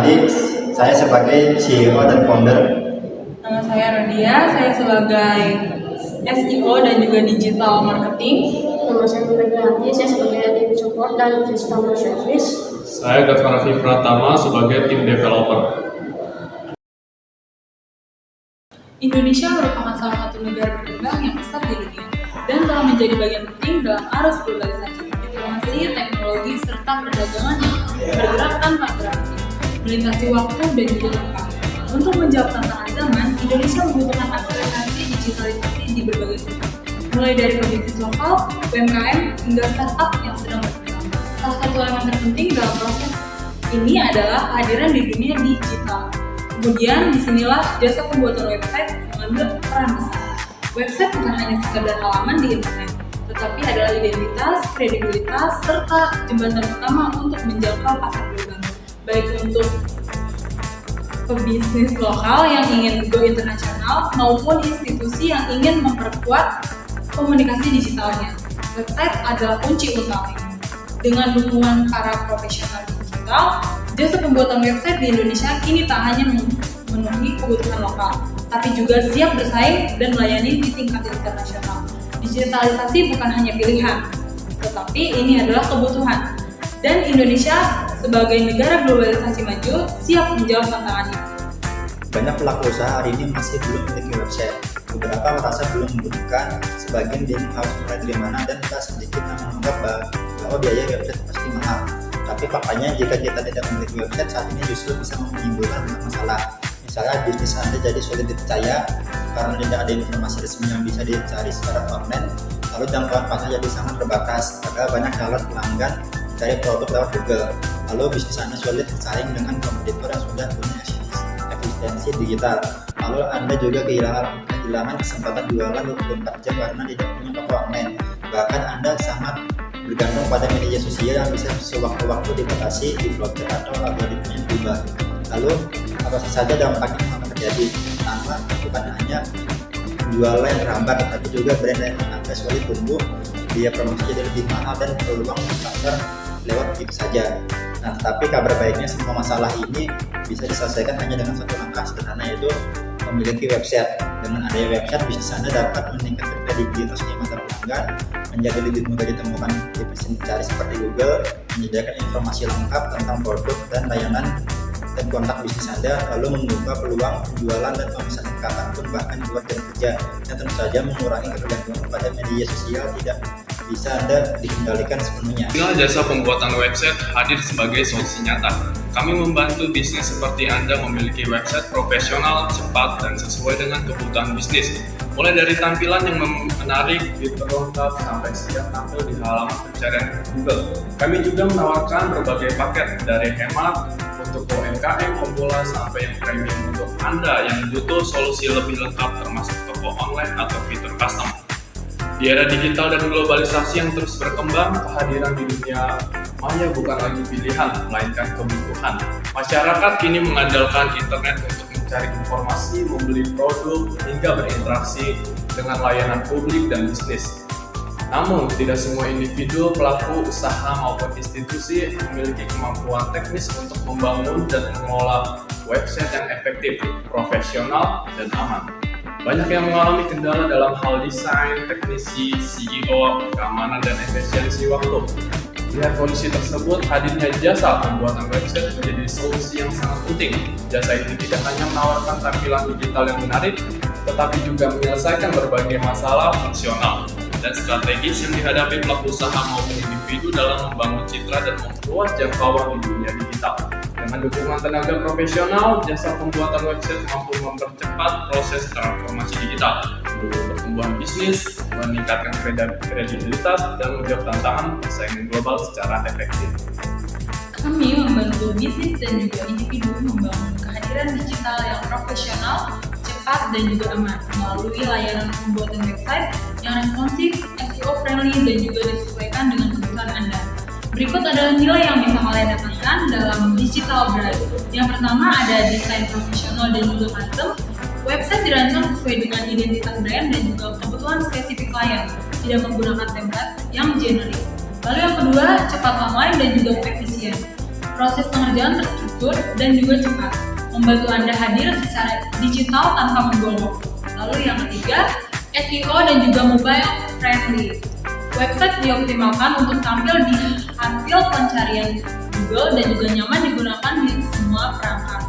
Adi, saya sebagai CEO dan founder. Nama saya Rodia, saya sebagai SEO dan juga digital marketing. Nama saya Nurhadi, saya sebagai tim support dan customer service. Saya Dr. Raffi Pratama sebagai tim developer. Indonesia merupakan salah satu negara berkembang yang besar di dunia dan telah menjadi bagian penting dalam arus globalisasi, informasi, teknologi, serta perdagangan yang bergerak tanpa berhenti, melintasi waktu dan juga tempat. Untuk menjawab tantangan zaman, Indonesia membutuhkan akselerasi digitalisasi di berbagai sektor, mulai dari pebisnis lokal, UMKM, hingga startup yang sedang berkembang. Salah satu elemen terpenting dalam proses ini adalah kehadiran di dunia digital. Kemudian disinilah jasa pembuatan website mengambil peran besar. Website bukan hanya sekedar halaman di internet, tetapi adalah identitas, kredibilitas, serta jembatan utama untuk menjangkau pasar global, baik untuk pebisnis lokal yang ingin go internasional maupun institusi yang ingin memperkuat komunikasi digitalnya. Website adalah kunci utama. Dengan dukungan para profesional digital, jasa pembuatan website di Indonesia kini tak hanya memenuhi kebutuhan lokal, tapi juga siap bersaing dan melayani di tingkat internasional. Digitalisasi bukan hanya pilihan, tetapi ini adalah kebutuhan. Dan Indonesia sebagai negara globalisasi maju siap menjawab tantangan ini. Banyak pelaku usaha hari ini masih belum memiliki website. Beberapa merasa belum membutuhkan, sebagian bingung harus mulai dari mana, dan tak sedikit yang menganggap bahwa biaya website pasti mahal. Tapi faktanya jika kita tidak memiliki website saat ini justru bisa menimbulkan banyak masalah. Misalnya bisnis Anda jadi sulit dipercaya karena tidak ada informasi resmi yang bisa dicari secara online. Lalu jangkauan pasar jadi sangat terbatas karena banyak calon pelanggan cari produk lewat Google. Lalu bisnis Anda sulit bersaing dengan kompetitor yang sudah punya eksistensi digital. Lalu Anda juga kehilangan kesempatan jualan 24 jam karena tidak punya toko online. Bahkan Anda sangat bergantung pada media sosial yang bisa sewaktu-waktu dibatasi, diblokir atau algoritma yang berubah. Lalu apa saja dampaknya yang akan terjadi? Pertama, bukan hanya jualan yang terhambat, tapi juga brand yang Anda sulit tumbuh, biaya promosi jadi lebih mahal, dan peluang pasar lewat gitu saja. Nah, tapi kabar baiknya semua masalah ini bisa diselesaikan hanya dengan satu langkah sederhana, yaitu memiliki website. Dengan adanya website, bisnis Anda dapat meningkatkan kredibilitas di mata pelanggan, menjadi lebih mudah ditemukan di mesin pencari seperti Google, menyediakan informasi lengkap tentang produk dan layanan dan kontak bisnis Anda, lalu membuka peluang penjualan dan pemisahan kapanpun, bahkan di luar jam kerja, dan tentu saja mengurangi ketergantungan pada media sosial tidak bisa Anda dikendalikan sepenuhnya. Inilah jasa pembuatan website hadir sebagai solusi nyata. Kami membantu bisnis seperti Anda memiliki website profesional, cepat, dan sesuai dengan kebutuhan bisnis. Mulai dari tampilan yang menarik, fitur lengkap, sampai siap tampil di halaman pencarian Google. Kami juga menawarkan berbagai paket dari hemat untuk UMKM, pemula, sampai yang premium untuk Anda yang butuh solusi lebih lengkap termasuk toko online atau fitur custom. Di era digital dan globalisasi yang terus berkembang, kehadiran di dunia maya bukan lagi pilihan, melainkan kebutuhan. Masyarakat kini mengandalkan internet untuk mencari informasi, membeli produk, hingga berinteraksi dengan layanan publik dan bisnis. Namun, tidak semua individu, pelaku usaha maupun institusi memiliki kemampuan teknis untuk membangun dan mengelola website yang efektif, profesional, dan aman. Banyak yang mengalami kendala dalam hal desain, teknisi, CEO, keamanan, dan efisiensi waktu. Lihat kondisi tersebut, hadirnya jasa pembuatan website menjadi solusi yang sangat penting. Jasa ini tidak hanya menawarkan tampilan digital yang menarik, tetapi juga menyelesaikan berbagai masalah fungsional dan strategis yang dihadapi pelaku usaha maupun individu dalam membangun citra dan memperluas jangkauan di dunia digital. Dengan dukungan tenaga profesional, jasa pembuatan website mampu mempercepat proses transformasi digital, mendukung pertumbuhan bisnis, meningkatkan kredibilitas, dan menjawab tantangan persaingan global secara efektif. Kami membantu bisnis dan juga individu membangun kehadiran digital yang profesional, cepat, dan juga aman melalui layanan pembuatan website yang responsif, SEO friendly, dan juga disesuaikan dengan kebutuhan Anda. Berikut adalah nilai yang bisa kalian dapatkan dalam digital brand. Yang pertama ada desain profesional dan juga custom. Website dirancang sesuai dengan identitas brand dan juga kebutuhan spesifik klien, tidak menggunakan template yang generik. Lalu yang kedua, cepat online dan juga efisien. Proses pengerjaan terstruktur dan juga cepat, membantu Anda hadir secara digital tanpa membuang waktu. Lalu yang ketiga, SEO dan juga mobile friendly. Website dioptimalkan untuk tampil di hasil pencarian Google dan juga nyaman digunakan di semua perangkat.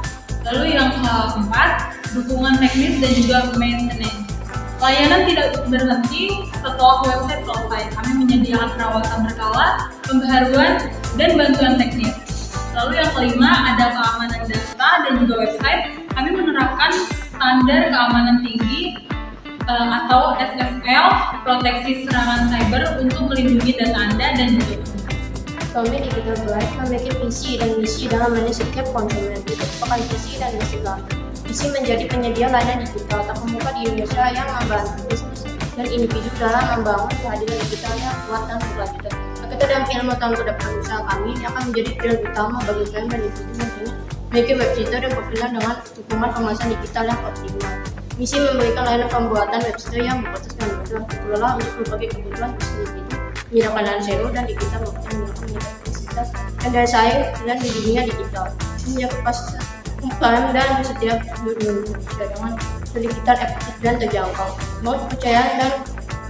Lalu yang keempat, dukungan teknis dan juga maintenance. Layanan tidak berhenti setelah website selesai. Kami menyediakan perawatan berkala, pembaharuan, dan bantuan teknis. Lalu yang kelima, ada keamanan data dan juga website. Kami menerapkan standar keamanan tinggi atau SSL, proteksi serangan cyber untuk melindungi data Anda dan juga Kami di Digital Bright memiliki visi dan misi dalam menyisipkan konsumen. Itu merupakan visi dan misi kami. Visi menjadi penyedia layanan digital terkemuka di Indonesia yang membantu bisnis dan individu dalam membangun kehadiran digital yang kuat dan berkelanjutan. Kita dalam 5 tahun ke depan usaha kami yang akan menjadi pilihan utama bagi klien dan individu yang memiliki website dan profilnya dengan dukungan pemasaran digital yang optimal. Misi memberikan layanan pembuatan website yang berbasis dan mudah dikelola untuk berbagai kebutuhan bisnis individu, menyediakan layanan SEO dan digital marketing untuk meningkatkan kapasitas dan daya saing dan di dunia digital. Menjaga kapasitas umkm dan setiap seluruh Indonesia dengan digital efektif dan terjangkau. Mau kepercayaan dan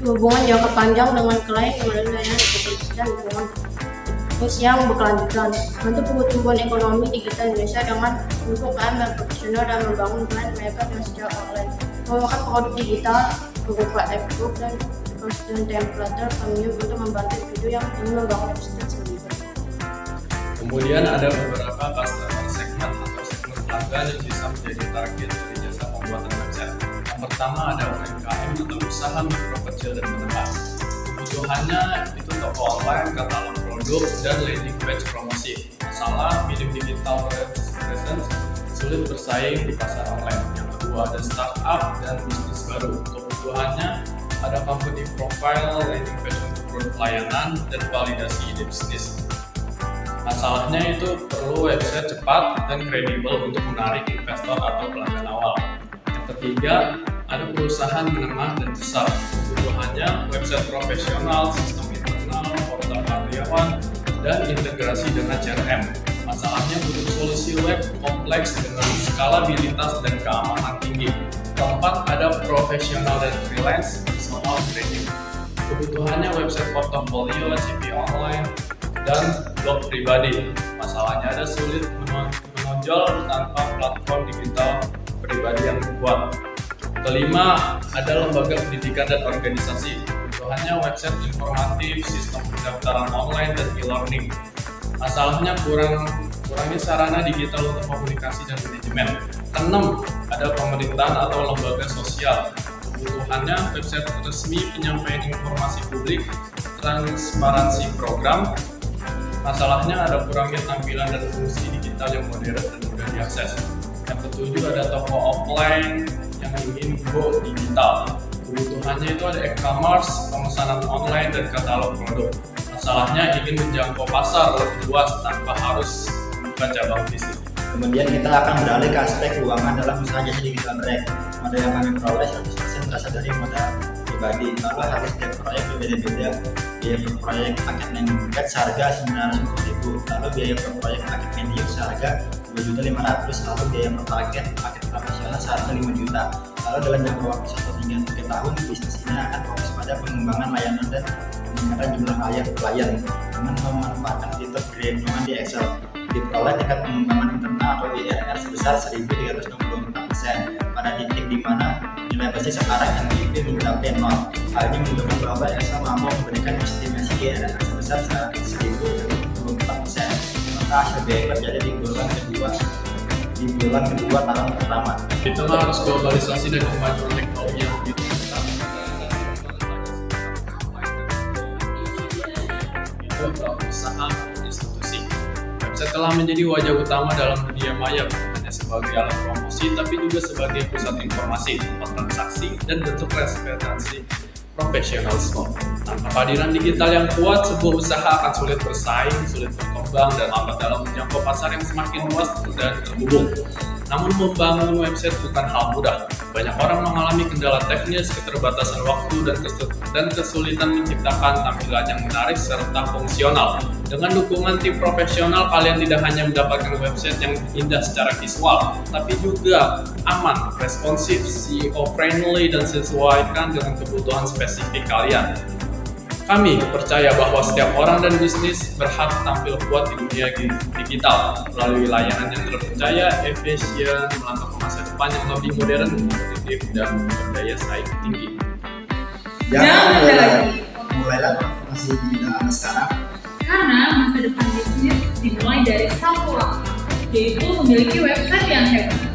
hubungan jangka panjang dengan klien melalui layanan ekosistem dan hubungan bisnis yang berkelanjutan. Untuk pertumbuhan ekonomi digital Indonesia dengan mendukung UMKM yang profesional dan membangun brand mereka dengan secara online. Membawakan produk digital berupa e-book dan template kami untuk membantu individu yang ingin membangun website sendiri. Kemudian ada beberapa customer segment atau segmen pelanggan yang bisa menjadi target dari jasa pembuatan website. Yang pertama ada UMKM atau usaha mikro kecil dan menengah. Kebutuhannya itu toko online, katalog produk, dan landing page promosi. Masalah minim digital presence sulit bersaing di pasar online. Yang kedua ada startup dan bisnis baru. Kebutuhannya ada company profile, landing page untuk produk pelayanan, dan validasi ide bisnis. Masalahnya itu perlu website cepat dan kredibel untuk menarik investor atau pelanggan awal. Yang ketiga, ada perusahaan menengah dan besar. Kebutuhannya website profesional, sistem internal, portal karyawan, dan integrasi dengan CRM. Masalahnya butuh solusi web kompleks dengan skalabilitas dan keamanan tinggi. Keempat, ada profesional dan freelance, personal branding. Kebutuhannya website portofolio, CV online, dan blog pribadi. Masalahnya ada sulit menonjol tanpa platform digital pribadi yang kuat. Kelima, ada lembaga pendidikan dan organisasi. Kebutuhannya website informatif, sistem pendaftaran online, dan e-learning. Masalahnya kurangnya sarana digital untuk komunikasi dan manajemen. Keenam, ada pemerintahan atau lembaga sosial. Kebutuhannya website resmi penyampaian informasi publik, transparansi program. Masalahnya ada kurangnya tampilan dan fungsi digital yang modern dan mudah diakses. Yang ketujuh ada toko offline yang ingin go digital. Kebutuhannya itu ada e-commerce, pemesanan online, dan katalog produk. Masalahnya ingin menjangkau pasar lebih luas tanpa harus membuka cabang fisik. Kemudian kita akan beralih ke aspek keuangan dalam usaha jasa digital Bright. Modal yang kami peroleh 100% berasal dari modal pribadi. Lalu harga setiap proyek berbeda-beda. Biaya per proyek paket landing page seharga 950.000. Lalu biaya per proyek paket medium seharga 2.500.000. Lalu biaya per paket profesional seharga 5 juta. Lalu dalam jangka waktu 1 hingga 3 tahun, bisnis ini akan fokus pada pengembangan layanan dan peningkatan jumlah klien dengan memanfaatkan fitur perhitungan di Excel. Diperoleh tingkat pengembangan internal atau IRR sebesar 1.364%. Pada titik di mana nilai bersih sekarang NPV mencapai 0. Hal ini menunjukkan bahwa Excel mampu memberikan estimasi IRR sebesar 1.064%. Maka hasil BI terjadi di bulan kedua tahun pertama. Itulah harus globalisasi dan kemajuan teknologi yang begitu besar. Itu usaha institusi. Website telah menjadi wajah utama dalam dunia maya, bukan hanya sebagai alat promosi, tapi juga sebagai pusat informasi, tempat transaksi, dan bentuk representasi profesionalisme. Tanpa kehadiran digital yang kuat, sebuah usaha akan sulit bersaing, sulit berkembang, dan lambat dalam menjangkau pasar yang semakin luas dan terhubung. Namun membangun website bukan hal mudah. Banyak orang mengalami kendala teknis, keterbatasan waktu, dan kesulitan menciptakan tampilan yang menarik serta fungsional. Dengan dukungan tim profesional, kalian tidak hanya mendapatkan website yang indah secara visual, tapi juga aman, responsif, SEO friendly, dan sesuaikan dengan kebutuhan spesifik kalian. Kami percaya bahwa setiap orang dan bisnis berhak tampil kuat di dunia digital melalui layanan yang terpercaya, efisien, melangkah ke masa depan yang lebih modern, kompetitif, dan berdaya saing tinggi. Jangan ada lagi. Mulailah transformasi digital Anda sekarang. Karena masa depan bisnis dimulai dari satu langkah, yaitu memiliki website yang hebat.